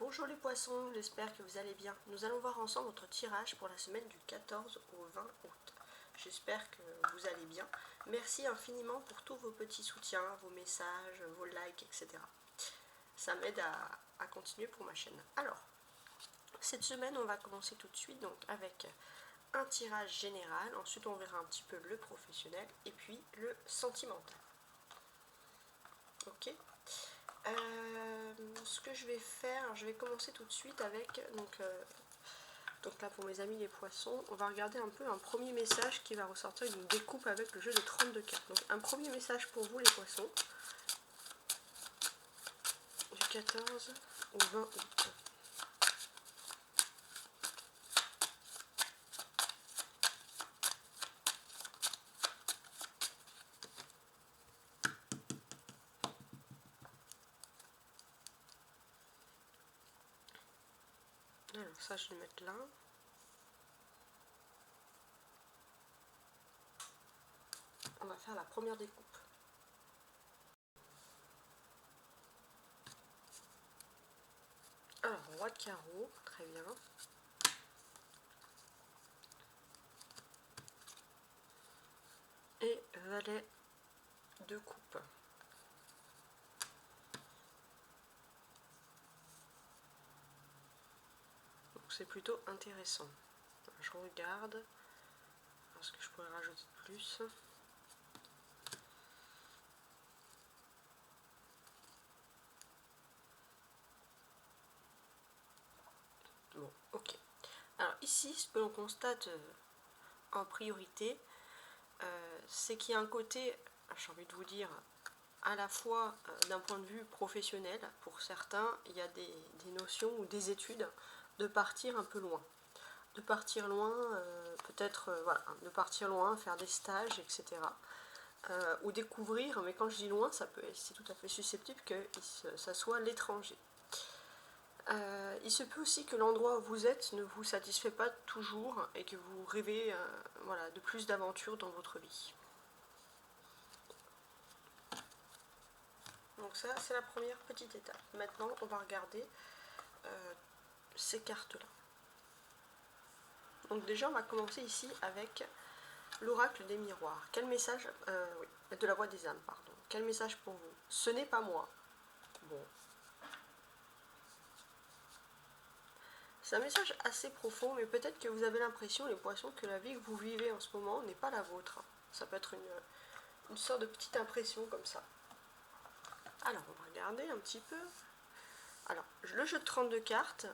Bonjour les poissons, j'espère que vous allez bien. Nous allons voir ensemble votre tirage pour la semaine du 14 au 20 août. J'espère que vous allez bien. Merci infiniment pour tous vos petits soutiens, vos messages, vos likes, etc. Ça m'aide à continuer pour ma chaîne. Alors, cette semaine, on va commencer tout de suite donc avec un tirage général. Ensuite, on verra un petit peu le professionnel et puis le sentimental. Ok. Ce que je vais faire, je vais commencer tout de suite avec, donc là pour mes amis les poissons, on va regarder un peu un premier message qui va ressortir d'une découpe avec le jeu de 32 cartes. Donc un premier message pour vous les poissons, du 14 au 20 août. Alors ça je vais le mettre là. On va faire la première découpe. Alors roi de carreau, très bien. Et valet de coupe. Donc c'est plutôt intéressant. Je regarde ce que je pourrais rajouter de plus. Bon, ok. Alors ici, ce que l'on constate en priorité, c'est qu'il y a un côté, j'ai envie de vous dire, à la fois d'un point de vue professionnel, pour certains, il y a des notions ou des études de partir un peu loin. De partir loin, peut-être, voilà, de partir loin, faire des stages, etc. Ou découvrir, mais quand je dis loin, c'est tout à fait susceptible que ça soit l'étranger. Il se peut aussi que l'endroit où vous êtes ne vous satisfait pas toujours et que vous rêvez voilà, de plus d'aventures dans votre vie. Donc ça, c'est la première petite étape. Maintenant, on va regarder ces cartes-là. Donc déjà, on va commencer ici avec l'oracle des miroirs. Quel message oui, de la voix des âmes, pardon. Quel message pour vous? Ce n'est pas moi. Bon. C'est un message assez profond, mais peut-être que vous avez l'impression, les poissons, que la vie que vous vivez en ce moment n'est pas la vôtre. Ça peut être une sorte de petite impression comme ça. Alors, on va regarder un petit peu. Alors, le jeu de 32 cartes,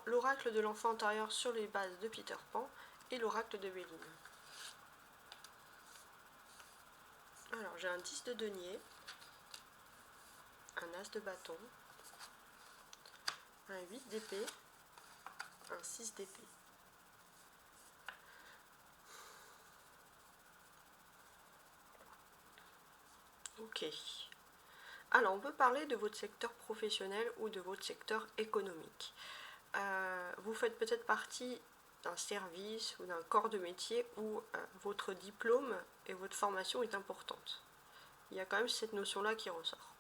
l'oracle de l'enfant intérieur sur les bases de Peter Pan et l'oracle de Béline. Alors, j'ai un 10 de denier, un as de bâton, un 8 d'épée, un 6 d'épée. Ok. Alors, on peut parler de votre secteur professionnel ou de votre secteur économique. Vous faites peut-être partie d'un service ou d'un corps de métier où votre diplôme et votre formation est importante. Il y a quand même cette notion-là qui ressort.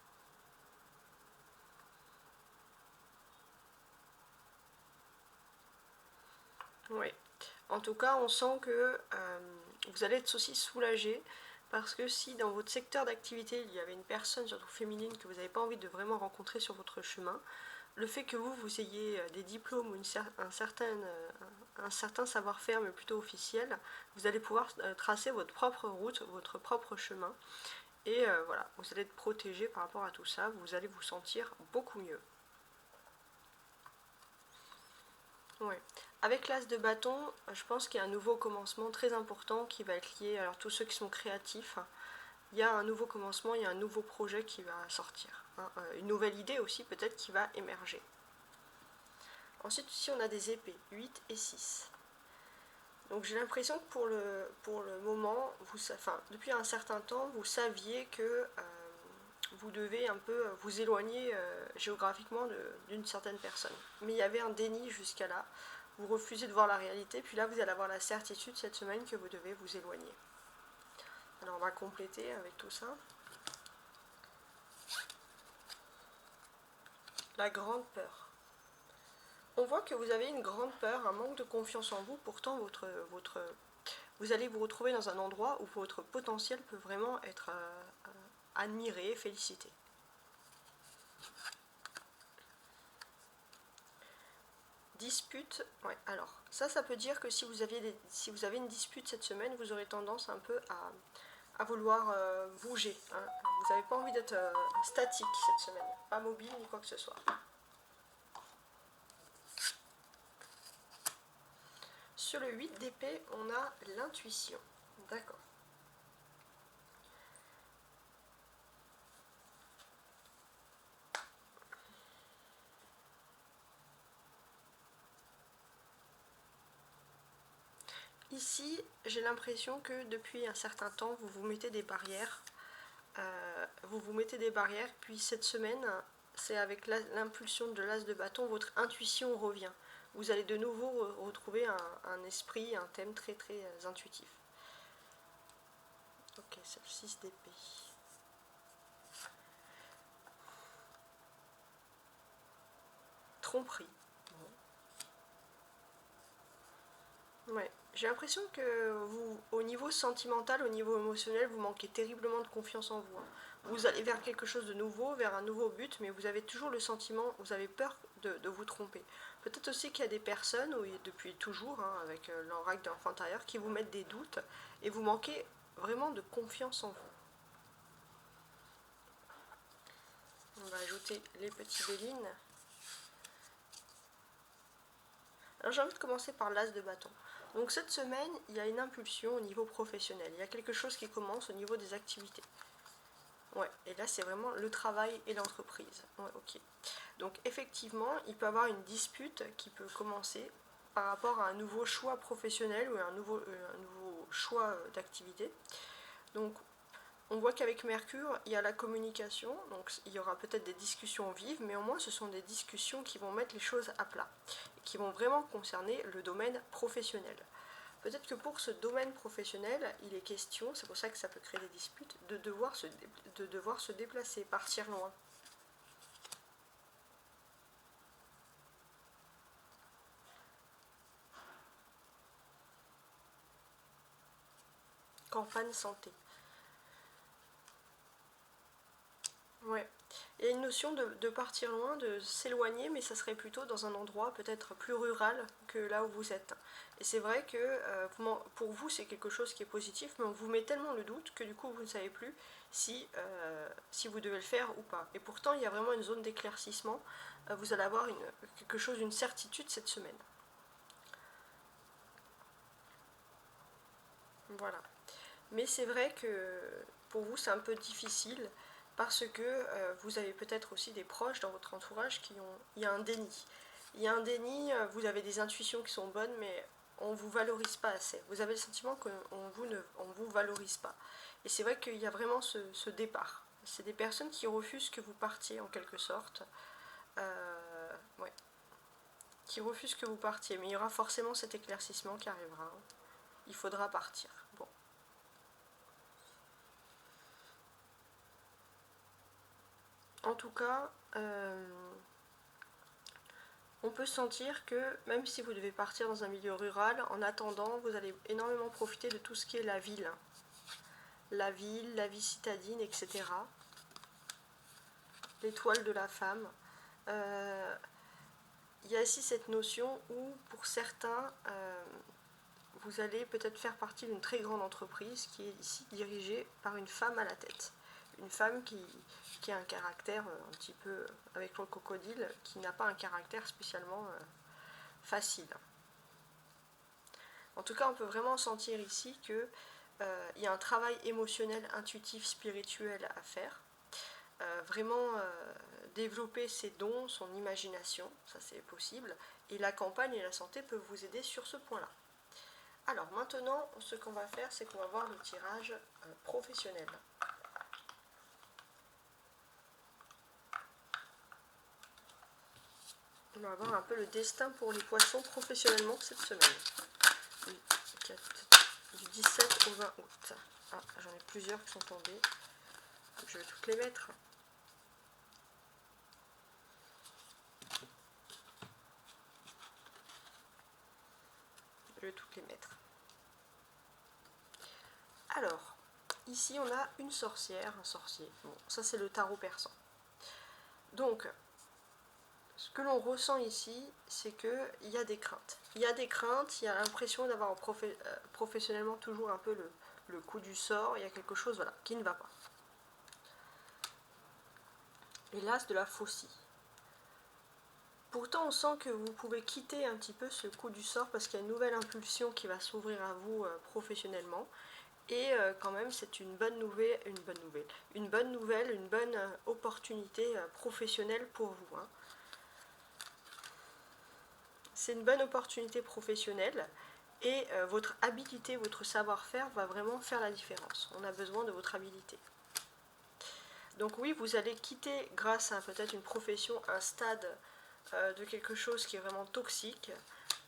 Oui. En tout cas, on sent que vous allez être aussi soulagé parce que si dans votre secteur d'activité, il y avait une personne, surtout féminine, que vous n'avez pas envie de vraiment rencontrer sur votre chemin, le fait que vous ayez des diplômes ou un certain savoir-faire, mais plutôt officiel, vous allez pouvoir tracer votre propre route, votre propre chemin. Et voilà, vous allez être protégé par rapport à tout ça, vous allez vous sentir beaucoup mieux. Ouais. Avec l'as de bâton, je pense qu'il y a un nouveau commencement très important qui va être lié, alors tous ceux qui sont créatifs, il y a un nouveau commencement, il y a un nouveau projet qui va sortir. Une nouvelle idée aussi peut-être qui va émerger. Ensuite ici on a des épées, 8 et 6. Donc j'ai l'impression que pour le moment, depuis un certain temps, vous saviez que vous devez un peu vous éloigner géographiquement d'une certaine personne. Mais il y avait un déni jusqu'à là. Vous refusez de voir la réalité, puis là vous allez avoir la certitude cette semaine que vous devez vous éloigner. Alors on va compléter avec tout ça. La grande peur. On voit que vous avez une grande peur, un manque de confiance en vous, pourtant vous allez vous retrouver dans un endroit où votre potentiel peut vraiment être admiré, félicité. Dispute, ouais, alors ça peut dire que si vous avez une dispute cette semaine, vous aurez tendance un peu à vouloir bouger. Hein. Vous n'avez pas envie d'être statique cette semaine, pas mobile ni quoi que ce soit. Sur le 8 d'épée, on a l'intuition. D'accord. Ici, j'ai l'impression que depuis un certain temps, vous vous mettez des barrières. Puis cette semaine, c'est avec l'impulsion de l'as de bâton, votre intuition revient. Vous allez de nouveau retrouver un esprit, un thème très très intuitif. Ok, c'est le 6 d'épée. Tromperie. Ouais. J'ai l'impression que vous, au niveau sentimental, au niveau émotionnel, vous manquez terriblement de confiance en vous. Hein. Vous allez vers quelque chose de nouveau, vers un nouveau but, mais vous avez toujours le sentiment, vous avez peur de vous tromper. Peut-être aussi qu'il y a des personnes, depuis toujours, hein, avec leur règle d'enfant intérieur, qui vous mettent des doutes et vous manquez vraiment de confiance en vous. On va ajouter les petits bélines. Alors j'ai envie de commencer par l'as de bâton. Donc cette semaine, il y a une impulsion au niveau professionnel. Il y a quelque chose qui commence au niveau des activités. Ouais, et là c'est vraiment le travail et l'entreprise. Ouais, ok. Donc effectivement, il peut y avoir une dispute qui peut commencer par rapport à un nouveau choix professionnel ou un nouveau choix d'activité. Donc on voit qu'avec Mercure, il y a la communication, donc il y aura peut-être des discussions vives, mais au moins ce sont des discussions qui vont mettre les choses à plat, et qui vont vraiment concerner le domaine professionnel. Peut-être que pour ce domaine professionnel, il est question, c'est pour ça que ça peut créer des disputes, de devoir se déplacer, partir loin. Campagne santé. Ouais. Il y a une notion de partir loin, de s'éloigner, mais ça serait plutôt dans un endroit peut-être plus rural que là où vous êtes. Et c'est vrai que pour vous, c'est quelque chose qui est positif, mais on vous met tellement le doute que du coup, vous ne savez plus si vous devez le faire ou pas. Et pourtant, il y a vraiment une zone d'éclaircissement. Vous allez avoir quelque chose, une certitude cette semaine. Voilà. Mais c'est vrai que pour vous, c'est un peu difficile parce que vous avez peut-être aussi des proches dans votre entourage qui ont... Il y a un déni. Il y a un déni, vous avez des intuitions qui sont bonnes, mais on ne vous valorise pas assez. Vous avez le sentiment qu'on on vous valorise pas. Et c'est vrai qu'il y a vraiment ce départ. C'est des personnes qui refusent que vous partiez en quelque sorte. Ouais. Qui refusent que vous partiez. Mais il y aura forcément cet éclaircissement qui arrivera. Il faudra partir. Bon. En tout cas, on peut sentir que même si vous devez partir dans un milieu rural, en attendant, vous allez énormément profiter de tout ce qui est la ville. La ville, la vie citadine, etc. L'étoile de la femme. Il y a ici cette notion où, pour certains, vous allez peut-être faire partie d'une très grande entreprise qui est ici dirigée par une femme à la tête. Une femme qui a un caractère un petit peu, avec le crocodile, qui n'a pas un caractère spécialement facile. En tout cas, on peut vraiment sentir ici qu'il y a un travail émotionnel, intuitif, spirituel à faire. Vraiment développer ses dons, son imagination, ça c'est possible. Et la campagne et la santé peuvent vous aider sur ce point-là. Alors maintenant, ce qu'on va faire, c'est qu'on va voir le tirage professionnel. On va voir un peu le destin pour les poissons professionnellement cette semaine. Du 17 au 20 août. Ah, j'en ai plusieurs qui sont tombées. Je vais toutes les mettre. lieu de toutes les mettre. Alors, ici on a une sorcière, un sorcier. Bon, ça c'est le tarot persan. Donc, ce que l'on ressent ici, c'est qu'il y a des craintes. Il y a des craintes, il y a l'impression d'avoir professionnellement toujours un peu le coup du sort, il y a quelque chose voilà, qui ne va pas. Et l'as de la faucille. Pourtant, on sent que vous pouvez quitter un petit peu ce coup du sort parce qu'il y a une nouvelle impulsion qui va s'ouvrir à vous professionnellement. Et quand même, c'est une bonne nouvelle, une bonne opportunité professionnelle pour vous. Hein. C'est une bonne opportunité professionnelle et votre habilité, votre savoir-faire va vraiment faire la différence. On a besoin de votre habilité. Donc oui, vous allez quitter grâce à peut-être une profession, un stade de quelque chose qui est vraiment toxique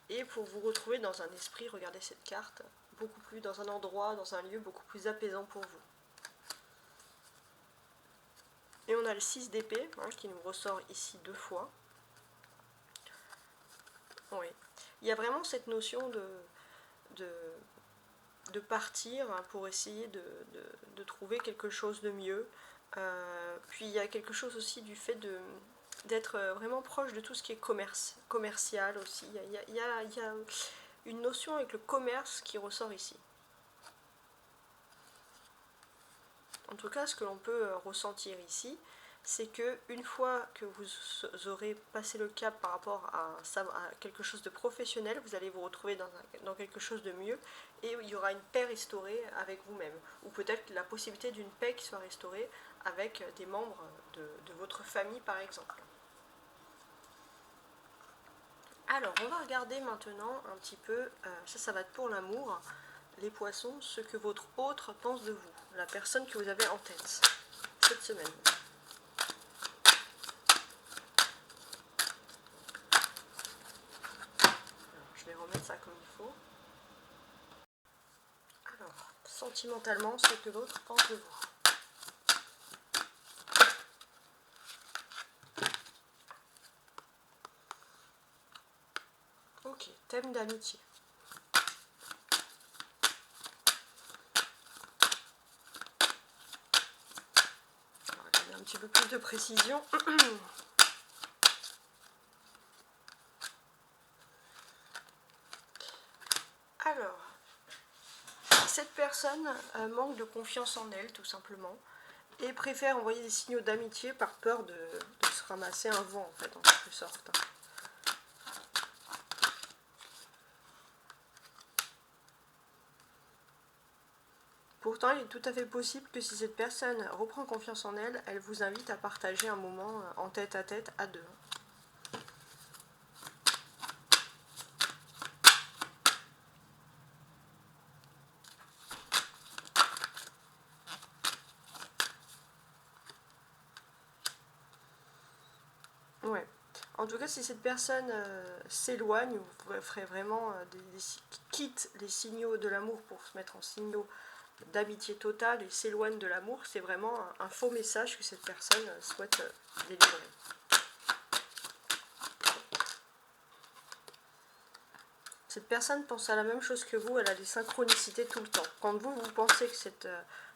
et pour vous retrouver dans un esprit, regardez cette carte, beaucoup plus dans un endroit, dans un lieu beaucoup plus apaisant pour vous. Et on a le 6 d'épée qui nous ressort ici 2 fois. Oui. Il y a vraiment cette notion de partir pour essayer de trouver quelque chose de mieux. Puis il y a quelque chose aussi du fait d'être vraiment proche de tout ce qui est commercial aussi. Il y a une notion avec le commerce qui ressort ici. En tout cas, ce que l'on peut ressentir ici, c'est que une fois que vous aurez passé le cap par rapport à quelque chose de professionnel, vous allez vous retrouver dans quelque chose de mieux et il y aura une paix restaurée avec vous-même. Ou peut-être la possibilité d'une paix qui soit restaurée avec des membres de votre famille par exemple. Alors, on va regarder maintenant un petit peu, ça va être pour l'amour, les poissons, ce que votre autre pense de vous, la personne que vous avez en tête cette semaine. Je vais remettre ça comme il faut. Alors, sentimentalement, ce que l'autre pense de vous. Ok, thème d'amitié. On va donner un petit peu plus de précision. Alors, cette personne manque de confiance en elle, tout simplement, et préfère envoyer des signaux d'amitié par peur de se ramasser un vent, en fait, en quelque sorte. Pourtant, il est tout à fait possible que si cette personne reprend confiance en elle, elle vous invite à partager un moment en tête à deux. Ouais. En tout cas, si cette personne s'éloigne, ou ferait vraiment quitte les signaux de l'amour pour se mettre en signaux d'amitié totale et s'éloigne de l'amour, c'est vraiment un faux message que cette personne souhaite délivrer. Cette personne pense à la même chose que vous, elle a des synchronicités tout le temps. Quand vous pensez que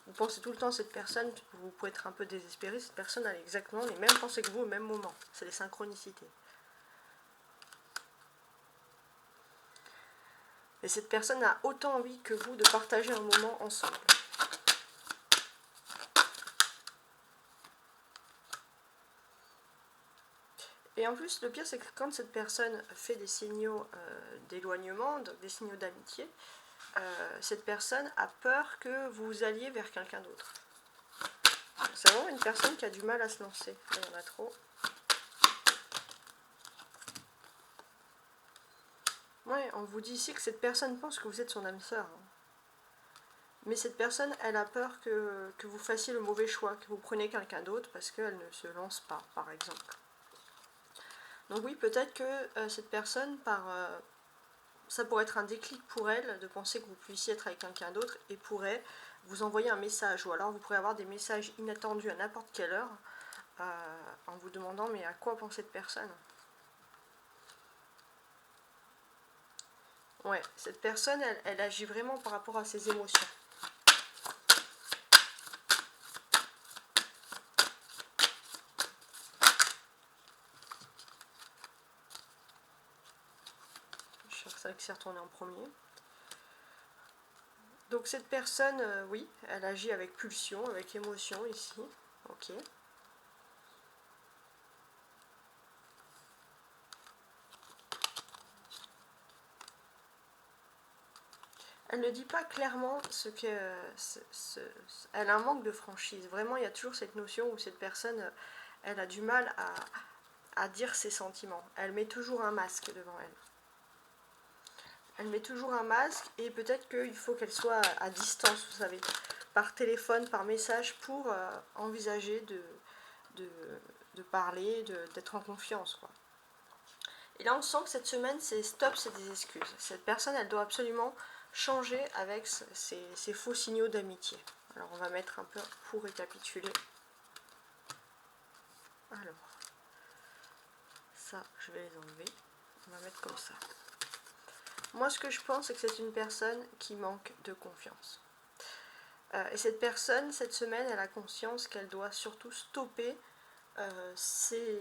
vous pensez tout le temps à cette personne, vous pouvez être un peu désespéré, cette personne a exactement les mêmes pensées que vous au même moment. C'est des synchronicités. Et cette personne a autant envie que vous de partager un moment ensemble. Et en plus, le pire, c'est que quand cette personne fait des signaux d'éloignement, des signaux d'amitié, cette personne a peur que vous alliez vers quelqu'un d'autre. C'est vraiment une personne qui a du mal à se lancer. Il y en a trop. Ouais, on vous dit ici que cette personne pense que vous êtes son âme sœur. Mais cette personne, elle a peur que vous fassiez le mauvais choix, que vous preniez quelqu'un d'autre parce qu'elle ne se lance pas, par exemple. Donc oui, peut-être que cette personne, ça pourrait être un déclic pour elle de penser que vous puissiez être avec quelqu'un d'autre et pourrait vous envoyer un message. Ou alors vous pourrez avoir des messages inattendus à n'importe quelle heure en vous demandant mais à quoi pense cette personne ? Ouais, cette personne, elle agit vraiment par rapport à ses émotions. Je sais que c'est retourné en premier. Donc cette personne, oui, elle agit avec pulsion, avec émotion ici. Ok. Elle ne dit pas clairement ce que... elle a un manque de franchise. Vraiment, il y a toujours cette notion où cette personne, elle a du mal à dire ses sentiments. Elle met toujours un masque devant elle. Elle met toujours un masque et peut-être qu'il faut qu'elle soit à distance, vous savez, par téléphone, par message, pour envisager de parler, d'être en confiance, quoi. Et là, on sent que cette semaine, c'est stop, c'est des excuses. Cette personne, elle doit absolument changer avec ces faux signaux d'amitié. Alors, on va mettre un peu pour récapituler. Alors, ça, je vais les enlever. On va mettre comme ça. Moi, ce que je pense, c'est que c'est une personne qui manque de confiance. Et cette personne, cette semaine, elle a conscience qu'elle doit surtout stopper ces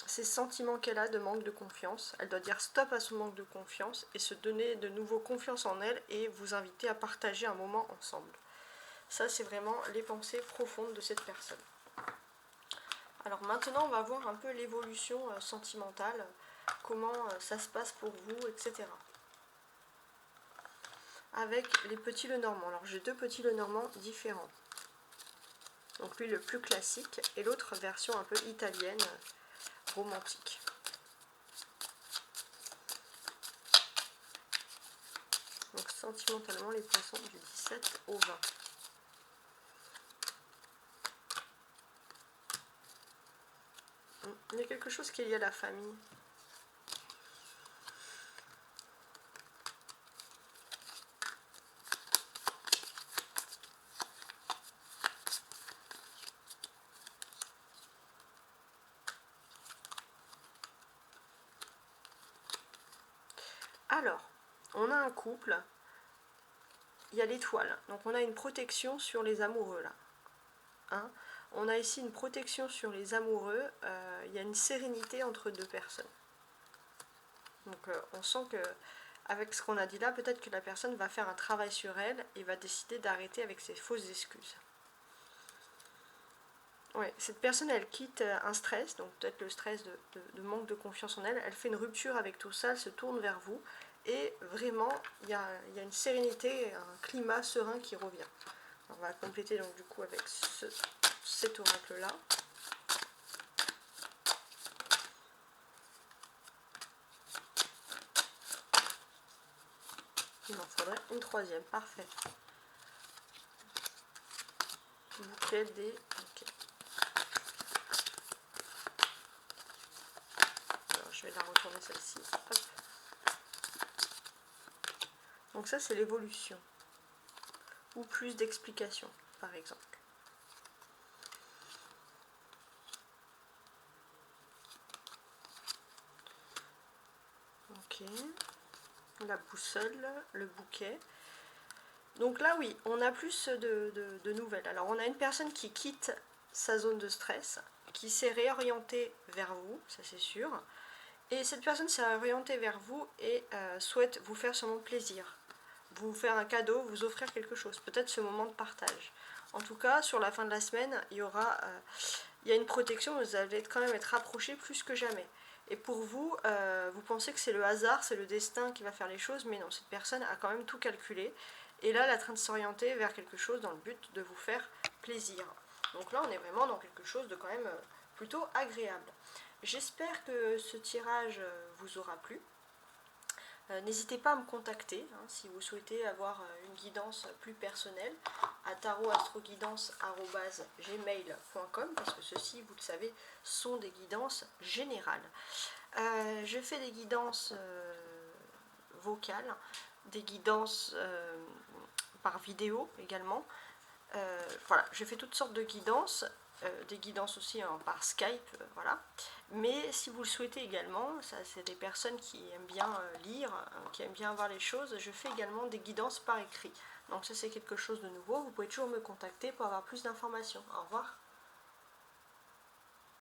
sentiments qu'elle a de manque de confiance. Elle doit dire stop à son manque de confiance et se donner de nouveau confiance en elle et vous inviter à partager un moment ensemble. Ça, c'est vraiment les pensées profondes de cette personne. Alors maintenant, on va voir un peu l'évolution sentimentale, comment ça se passe pour vous, etc. Avec les petits Lenormand. Alors j'ai deux petits Lenormand différents. Donc lui le plus classique et l'autre version un peu italienne, romantique. Donc sentimentalement les poissons du 17 au 20. Il y a quelque chose qui est lié à la famille. Alors, on a un couple, il y a l'étoile, donc on a une protection sur les amoureux là. Hein, on a ici une protection sur les amoureux, il y a une sérénité entre deux personnes. Donc on sent que avec ce qu'on a dit là, peut-être que la personne va faire un travail sur elle et va décider d'arrêter avec ses fausses excuses. Ouais, cette personne, elle quitte un stress, donc peut-être le stress de manque de confiance en elle, elle fait une rupture avec tout ça, elle se tourne vers vous, et vraiment, il y a une sérénité, un climat serein qui revient. On va compléter donc du coup avec cet oracle-là. Il en faudrait une troisième, parfait. Bouquet des... Okay. Alors je vais la retourner celle-ci. Donc ça c'est l'évolution. Ou plus d'explications, par exemple. Ok. La boussole, le bouquet. Donc là, oui, on a plus de nouvelles. Alors, on a une personne qui quitte sa zone de stress, qui s'est réorientée vers vous, ça c'est sûr. Et cette personne s'est réorientée vers vous et souhaite vous faire sûrement plaisir. Vous faire un cadeau, vous offrir quelque chose. Peut-être ce moment de partage. En tout cas, sur la fin de la semaine, il y a une protection, vous allez quand même être rapprochés plus que jamais. Et pour vous, vous pensez que c'est le hasard, c'est le destin qui va faire les choses, mais non, cette personne a quand même tout calculé. Et là, elle est en train de s'orienter vers quelque chose dans le but de vous faire plaisir. Donc là, on est vraiment dans quelque chose de quand même plutôt agréable. J'espère que ce tirage vous aura plu. N'hésitez pas à me contacter si vous souhaitez avoir une guidance plus personnelle à tarotastroguidance@gmail.com parce que ceux-ci, vous le savez, sont des guidances générales. Je fais des guidances vocales, des guidances par vidéo également. Voilà, je fais toutes sortes de guidances des guidances aussi par Skype, voilà. Mais si vous le souhaitez également, ça c'est des personnes qui aiment bien lire, qui aiment bien voir les choses, je fais également des guidances par écrit. Donc ça c'est quelque chose de nouveau, vous pouvez toujours me contacter pour avoir plus d'informations. Au revoir.